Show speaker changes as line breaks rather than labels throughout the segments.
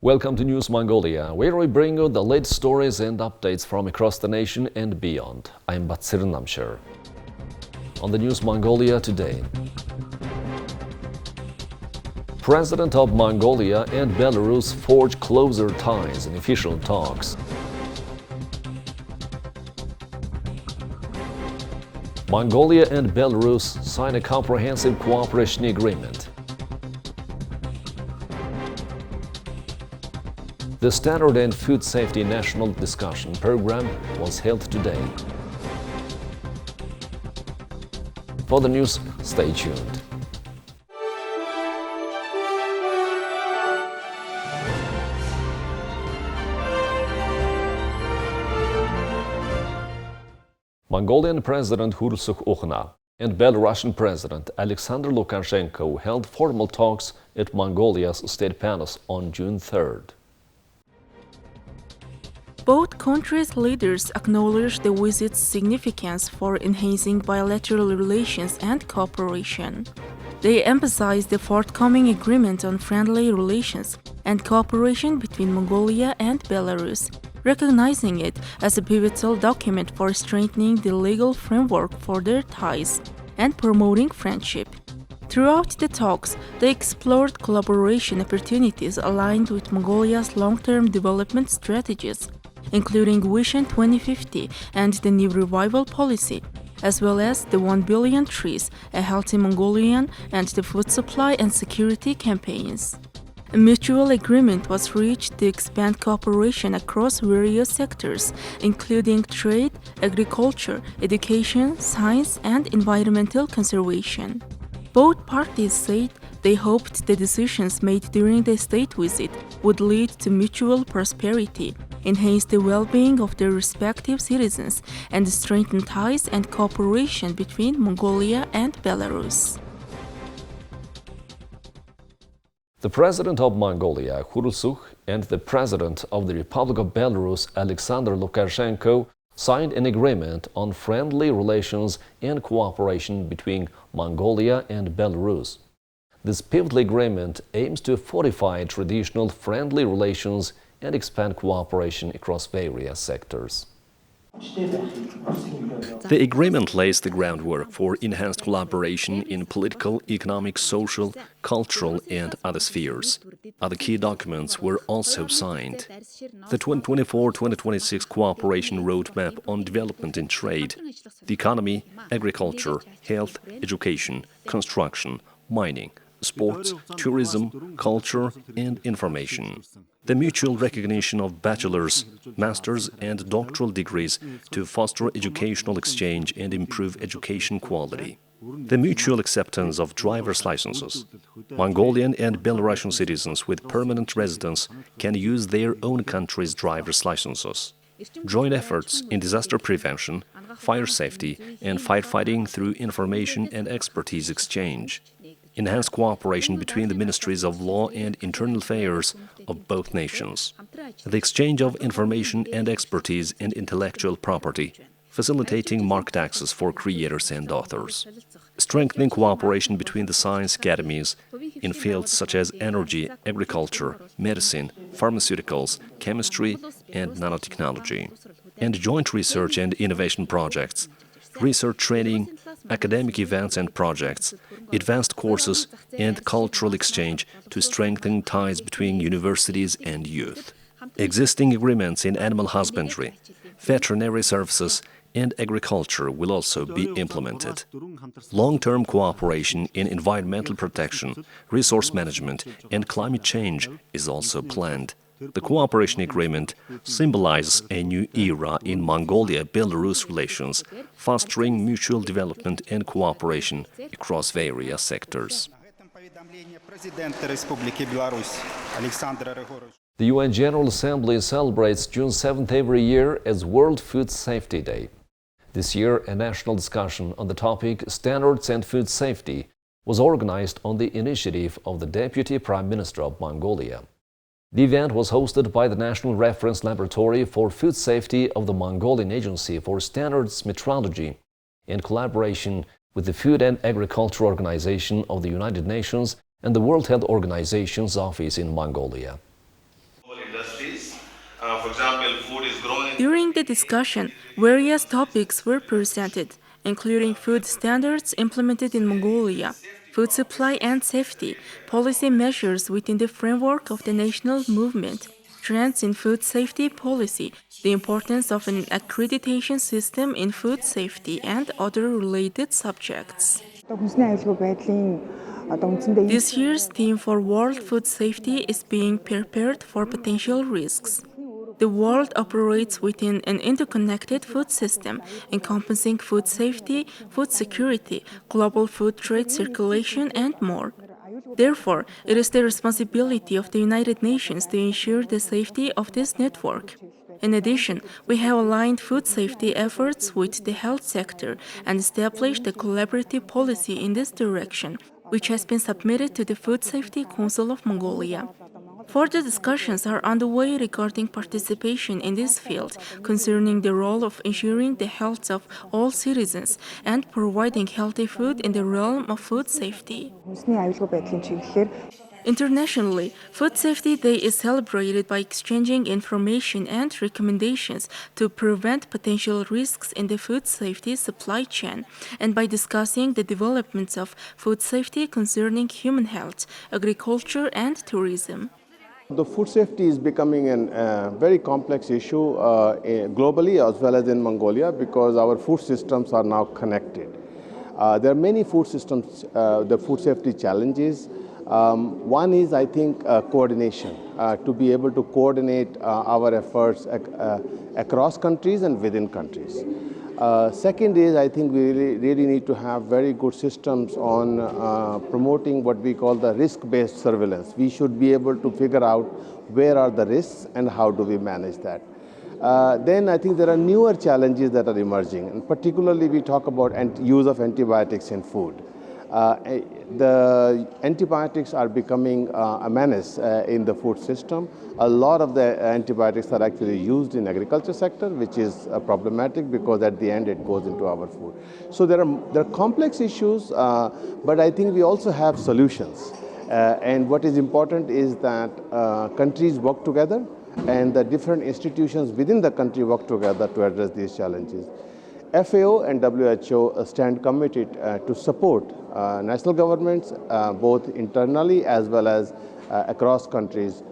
Welcome to News Mongolia, where we bring you the latest stories and updates from across the nation and beyond. I'm Batsir Namshir. On the News Mongolia today, President of Mongolia and Belarus forge closer ties in official talks. Mongolia and Belarus sign a comprehensive cooperation agreement. The Standard and Food Safety National Discussion Program was held today. For the news, stay tuned. Mongolian President Hurulsuh and Belarusian President Alexander Lukashenko held formal talks at Mongolia's State Palace on June 3rd.
Both countries' leaders acknowledged the visit's significance for enhancing bilateral relations and cooperation. They emphasized the forthcoming agreement on friendly relations and cooperation between Mongolia and Belarus, recognizing it as a pivotal document for strengthening the legal framework for their ties and promoting friendship. Throughout the talks, they explored collaboration opportunities aligned with Mongolia's long-term development strategies, including Vision 2050 and the New Revival Policy, as well as the 1 billion trees, a healthy Mongolian, and the food supply and security campaigns. A mutual agreement was reached to expand cooperation across various sectors, including trade, agriculture, education, science, and environmental conservation. Both parties said they hoped the decisions made during the state visit would lead to mutual prosperity, enhance the well-being of their respective citizens, and strengthen ties and cooperation between Mongolia and Belarus.
The President of Mongolia, Hurulsuh, and the President of the Republic of Belarus, Alexander Lukashenko, signed an agreement on friendly relations and cooperation between Mongolia and Belarus. This pivotal agreement aims to fortify traditional friendly relations and expand cooperation across various sectors.
The agreement lays the groundwork for enhanced collaboration in political, economic, social, cultural, and other spheres. Other key documents were also signed. The 2024-2026 Cooperation Roadmap on Development in Trade, the economy, agriculture, health, education, construction, mining, sports, tourism, culture, and information. The mutual recognition of bachelor's, master's, and doctoral degrees to foster educational exchange and improve education quality. The mutual acceptance of driver's licenses. Mongolian and Belarusian citizens with permanent residence can use their own country's driver's licenses. Joint efforts in disaster prevention, fire safety, and firefighting through information and expertise exchange. Enhanced cooperation between the Ministries of Law and Internal Affairs of both nations. The exchange of information and expertise and intellectual property, facilitating market access for creators and authors. Strengthening cooperation between the science academies in fields such as energy, agriculture, medicine, pharmaceuticals, chemistry, and nanotechnology. And joint research and innovation projects, research training, academic events and projects, advanced courses, and cultural exchange to strengthen ties between universities and youth. Existing agreements in animal husbandry, veterinary services, and agriculture will also be implemented. Long-term cooperation in environmental protection, resource management, and climate change is also planned. The cooperation agreement symbolizes a new era in Mongolia-Belarus relations, fostering mutual development and cooperation across various sectors.
The UN General Assembly celebrates June 7th every year as World Food Safety Day. This year, a national discussion on the topic Standards and Food Safety was organized on the initiative of the Deputy Prime Minister of Mongolia. The event was hosted by the National Reference Laboratory for Food Safety of the Mongolian Agency for Standards Metrology in collaboration with the Food and Agriculture Organization of the United Nations and the World Health Organization's office in Mongolia.
For example, food is grown in.
During the discussion, various topics were presented, including food standards implemented in Mongolia, food supply and safety, policy measures within the framework of the national movement, trends in food safety policy, the importance of an accreditation system in food safety, and other related subjects. This year's theme for World Food Safety is being prepared for potential risks. The world operates within an interconnected food system encompassing food safety, food security, global food trade circulation, and more. Therefore, it is the responsibility of the United Nations to ensure the safety of this network. In addition, we have aligned food safety efforts with the health sector and established a collaborative policy in this direction, which has been submitted to the Food Safety Council of Mongolia. Further discussions are underway regarding participation in this field, concerning the role of ensuring the health of all citizens and providing healthy food in the realm of food safety. Internationally, Food Safety Day is celebrated by exchanging information and recommendations to prevent potential risks in the food safety supply chain, and by discussing the developments of food safety concerning human health, agriculture, and tourism.
The food safety is becoming a very complex issue globally as well as in Mongolia because our food systems are now connected. There are many food systems, the food safety challenges. One is, I think, coordination, to be able to coordinate our efforts across countries and within countries. Second is, I think we really need to have very good systems on promoting what we call the risk-based surveillance. We should be able to figure out where are the risks and how do we manage that. Then I think there are newer challenges that are emerging, and particularly we talk about use of antibiotics in food. The antibiotics are becoming a menace in the food system. A lot of the antibiotics are actually used in agriculture sector, which is problematic because at the end it goes into our food. So there are complex issues, but I think we also have solutions. And what is important is that countries work together and the different institutions within the country work together to address these challenges. FAO and WHO stand committed to support national governments, both internally as well as across countries,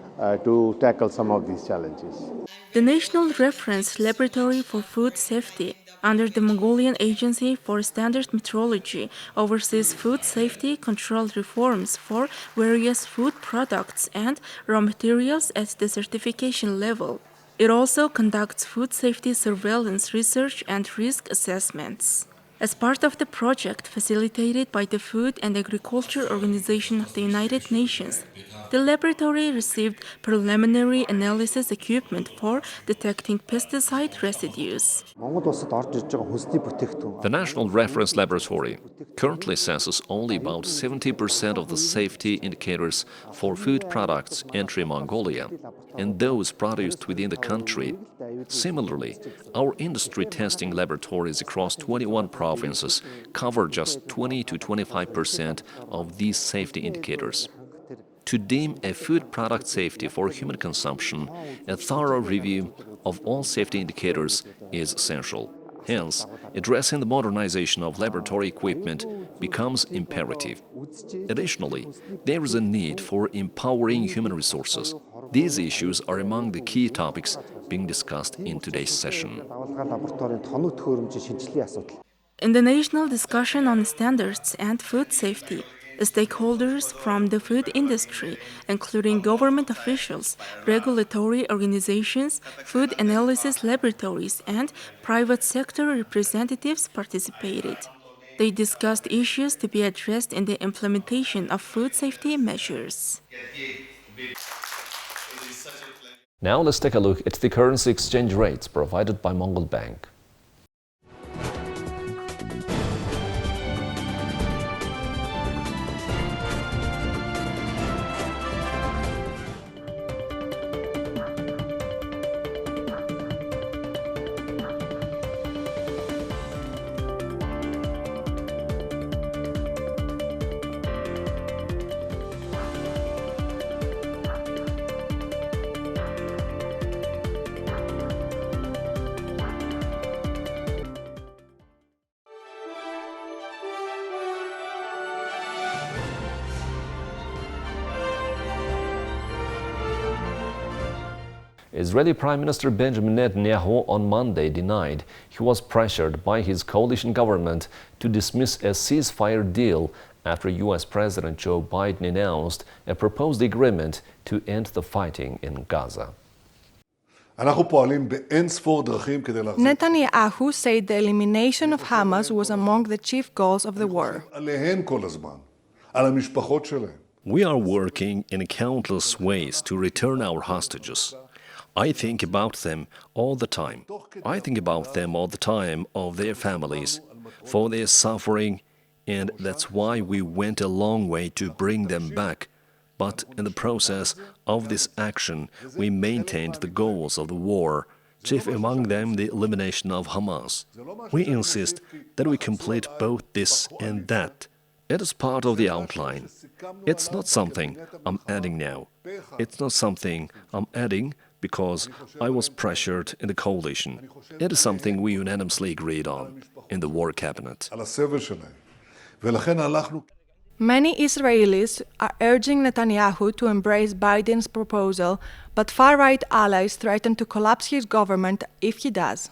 to tackle some of these challenges.
The National Reference Laboratory for Food Safety under the Mongolian Agency for Standard Metrology oversees food safety control reforms for various food products and raw materials at the certification level. It also conducts food safety surveillance research and risk assessments. As part of the project facilitated by the Food and Agriculture Organization of the United Nations, the laboratory received preliminary analysis equipment for detecting pesticide residues.
The National Reference Laboratory currently assesses only about 70% of the safety indicators for food products entering Mongolia and those produced within the country. Similarly, our industry testing laboratories across 21 provinces cover just 20 to 25% of these safety indicators. To deem a food product safety for human consumption, a thorough review of all safety indicators is essential. Hence, addressing the modernization of laboratory equipment becomes imperative. Additionally, there is a need for empowering human resources. These issues are among the key topics being discussed in today's session.
In the national discussion on standards and food safety, stakeholders from the food industry, including government officials, regulatory organizations, food analysis laboratories, and private sector representatives participated. They discussed issues to be addressed in the implementation of food safety measures.
Now let's take a look at the currency exchange rates provided by Mongol Bank. Israeli Prime Minister Benjamin Netanyahu on Monday denied he was pressured by his coalition government to dismiss a ceasefire deal after U.S. President Joe Biden announced a proposed agreement to end the fighting in Gaza.
Netanyahu said the elimination of Hamas was among the chief goals of the war.
We are working in countless ways to return our hostages. I think about them all the time. I think about them all the time, of their families, for their suffering, and that's why we went a long way to bring them back. But in the process of this action, we maintained the goals of the war, chief among them the elimination of Hamas. We insist that we complete both this and that. It is part of the outline. It's not something I'm adding now. It's not something I'm adding because I was pressured in the coalition. It is something we unanimously agreed on in the war cabinet.
Many Israelis are urging Netanyahu to embrace Biden's proposal, but far-right allies threaten to collapse his government if he does.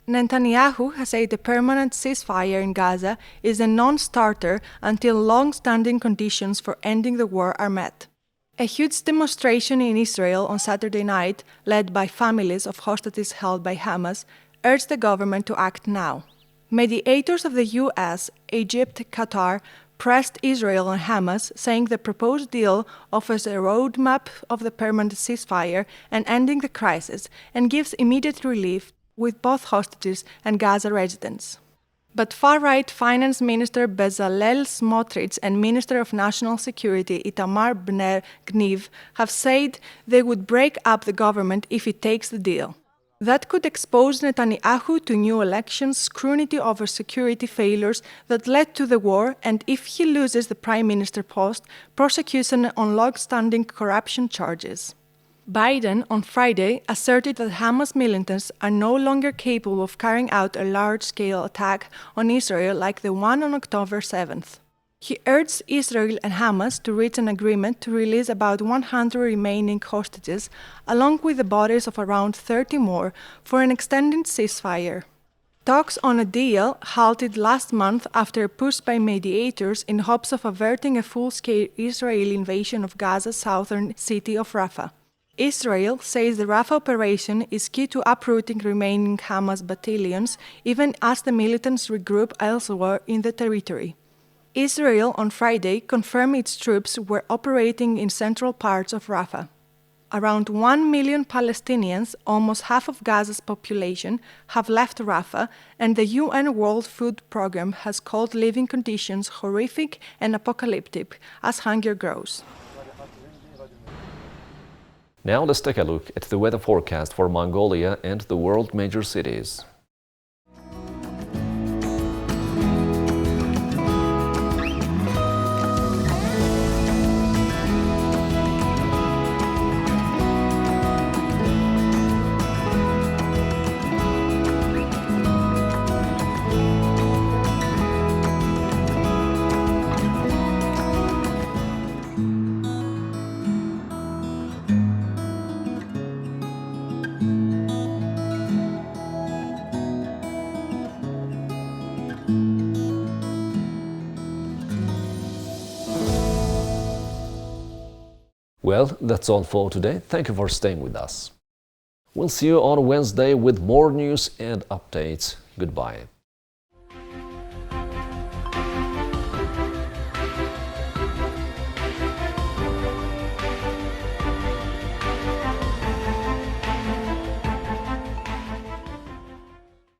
Netanyahu has said a permanent ceasefire in Gaza is a non-starter until long-standing conditions for ending the war are met. A huge demonstration in Israel on Saturday night, led by families of hostages held by Hamas, urged the government to act now. Mediators of the US, Egypt, Qatar pressed Israel and Hamas, saying the proposed deal offers a roadmap of the permanent ceasefire and ending the crisis and gives immediate relief with both hostages and Gaza residents. But far-right Finance Minister Bezalel Smotrich and Minister of National Security Itamar Ben-Gvir have said they would break up the government if it takes the deal. That could expose Netanyahu to new elections, scrutiny over security failures that led to the war, and if he loses the prime minister post, prosecution on long-standing corruption charges. Biden, on Friday, asserted that Hamas militants are no longer capable of carrying out a large-scale attack on Israel like the one on October 7th. He urged Israel and Hamas to reach an agreement to release about 100 remaining hostages, along with the bodies of around 30 more, for an extended ceasefire. Talks on a deal halted last month after a push by mediators in hopes of averting a full-scale Israeli invasion of Gaza's southern city of Rafah. Israel says the Rafah operation is key to uprooting remaining Hamas battalions, even as the militants regroup elsewhere in the territory. Israel on Friday confirmed its troops were operating in central parts of Rafah. Around 1 million Palestinians, almost half of Gaza's population, have left Rafah, and the UN World Food Programme has called living conditions horrific and apocalyptic as hunger grows.
Now let's take a look at the weather forecast for Mongolia and the world major cities. Well, that's all for today. Thank you for staying with us. We'll see you on Wednesday with more news and updates. Goodbye.